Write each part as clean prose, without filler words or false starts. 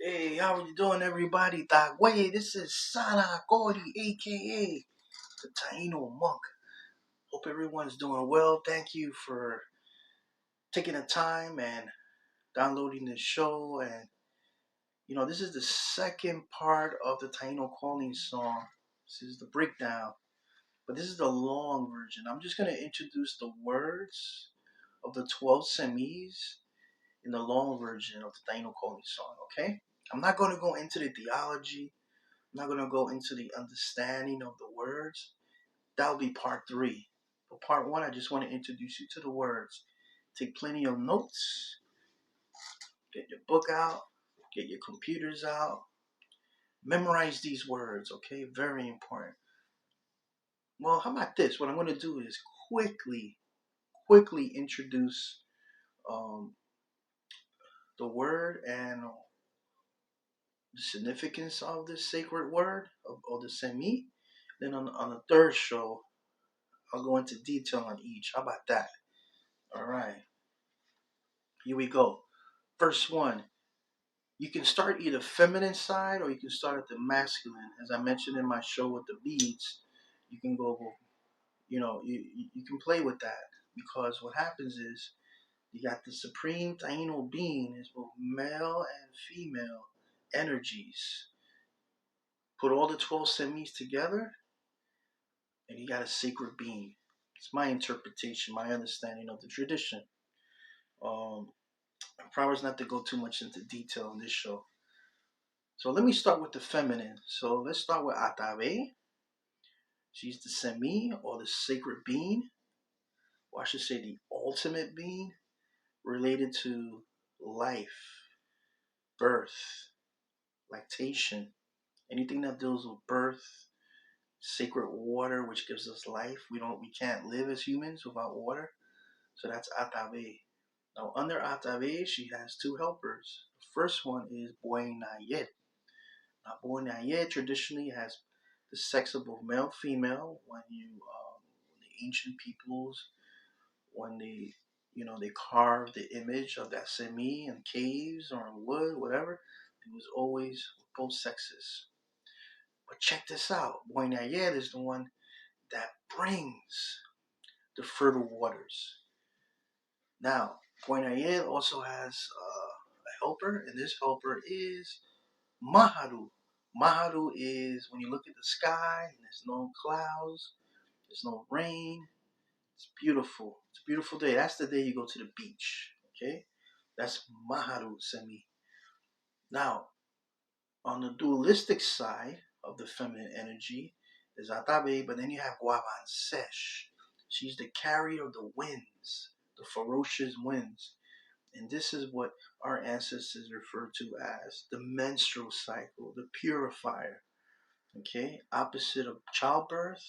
Hey, how are you doing, everybody? That way, this is Sanakori, aka the Taino monk. Hope everyone's doing well. Thank you for taking the time and downloading this show. And this is the second part of the Taino calling song. This is the breakdown, but this is the long version. I'm just gonna introduce the words of the 12 Cemies in the long version of the Taino calling song. Okay, I'm not gonna go into the theology. I'm not going to go into the understanding of the words. That'll be part 3. For part 1, I just want to introduce you to the words. Take plenty of notes. Get your book out. Get your computers out. Memorize these words, okay? Very important. Well, how about this? What I'm going to do is quickly introduce um, the word and the significance of this sacred word, of the semi. Then on the third show, I'll go into detail on each. How about that? All right. Here we go. First one. You can start either feminine side or you can start at the masculine. As I mentioned in my show with the beads, you can go, you can play with that because what happens is you got the supreme Taino being is both male and female energies. Put all the 12 semis together and you got a sacred being. It's my interpretation, my understanding of the tradition. I promise not to go too much into detail in this show. So let me start with the feminine. So let's start with Atabe. She's the Semi, or the sacred being, or I should say the ultimate being, related to life, birth, lactation, anything that deals with birth, sacred water, which gives us life. We can't live as humans without water. So that's Atabe. Now under Atabe, she has 2 helpers. The first one is Boinayet. Now Boinayet traditionally has the sex of both male female. When the ancient peoples, when they carved the image of that semi in caves or in wood, whatever, it was always with both sexes. But check this out. Boinayet is the one that brings the fertile waters. Now, Boinayet also has a helper, and this helper is Maharu. Maharu is when you look at the sky and there's no clouds, there's no rain. It's beautiful. It's a beautiful day. That's the day you go to the beach. Okay? That's Maharu Semi. Now, on the dualistic side of the feminine energy, there's Atabe, but then you have Guaban Sesh. She's the carrier of the winds, the ferocious winds. And this is what our ancestors referred to as the menstrual cycle, the purifier. Okay? Opposite of childbirth,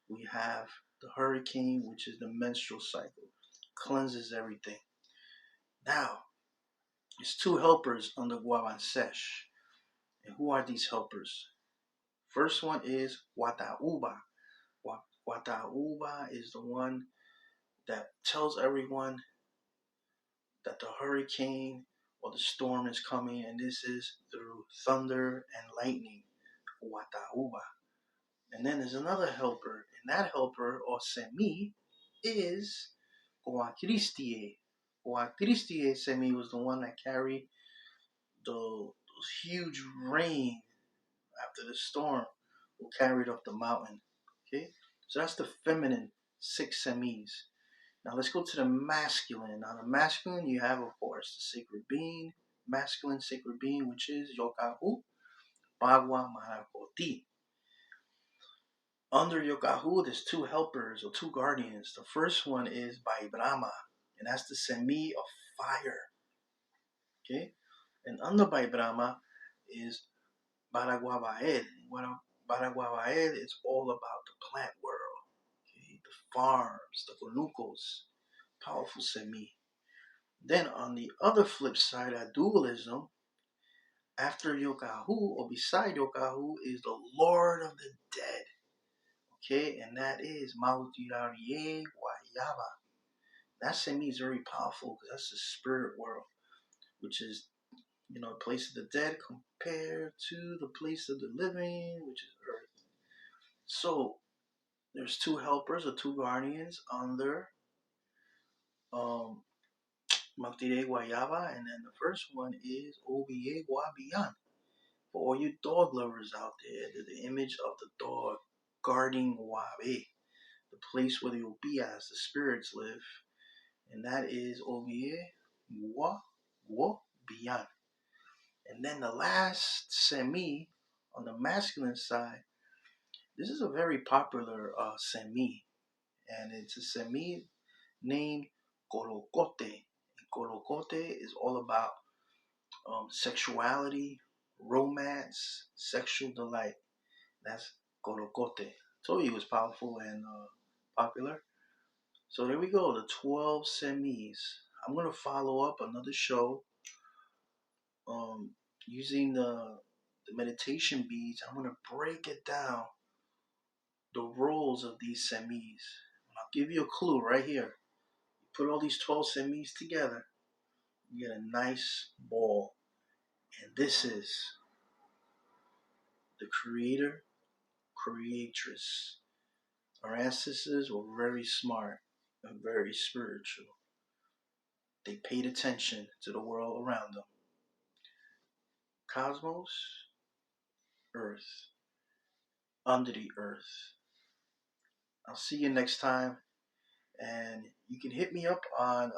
we have the hurricane, which is the menstrual cycle. Cleanses everything. Now, there's 2 helpers under Guaban Sesh. And who are these helpers? First one is Watauba. Watauba is the one that tells everyone that the hurricane or the storm is coming, and this is through thunder and lightning. Watauba. And then there's another helper, and that helper, or Semi, is Oakristie. Oakristie Semi was the one that carried those huge rain after the storm, who carried up the mountain. Okay, so that's the feminine 6 semis. Now let's go to the masculine. Now the masculine, you have of course the sacred being, masculine sacred being, which is Yokahu, Bagua Marakoti. Under Yokahu, there's 2 helpers or 2 guardians. The first one is Baibrama, and that's the semi of fire. Okay, and under Baibrama is Baraguabaed. Baraguabaed is all about the plant world, okay? The farms, the conucos, powerful semi. Then on the other flip side of dualism, after Yokahu or beside Yokahu is the Lord of the Dead, okay? And that is Mautirarie Guayaba. That semi is very powerful because that's the spirit world, which is You know, the place of the dead compared to the place of the living, which is earth. So there's two helpers or two guardians under um Magdire Guayaba, and then the first one is Obiye Guabian. For all you dog lovers out there, the image of the dog guarding Wabe, the place where the Obias, the spirits, live, and that is Obiye Guabian. And then the last Semi on the masculine side, this is a very popular Semi, and it's a Semi named Colocote. Colocote is all about sexuality, romance, sexual delight. That's Colocote. Told you it was powerful and popular. So there we go, the 12 Cemies. I'm going to follow up another show um, using the meditation beads. I'm going to break it down, the roles of these Cemies. I'll give you a clue right here. You put all these 12 Cemies together, you get a nice ball. And this is the creator, creatress. Our ancestors were very smart and very spiritual. They paid attention to the world around them. Cosmos, Earth, under the earth. I'll see you next time. And you can hit me up on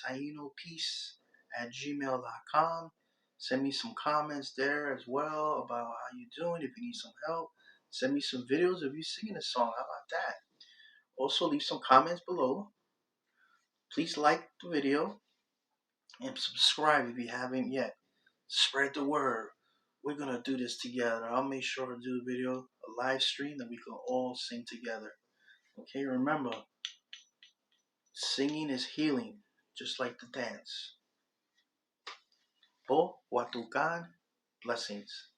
tainopeace@gmail.com. Send me some comments there as well about how you're doing. If you need some help, send me some videos of you singing a song. How about that? Also, leave some comments below. Please like the video and subscribe if you haven't yet. Spread the word. We're going to do this together. I'll make sure to do a video, a live stream that we can all sing together. Okay, remember, singing is healing, just like the dance. Po Watukan, blessings.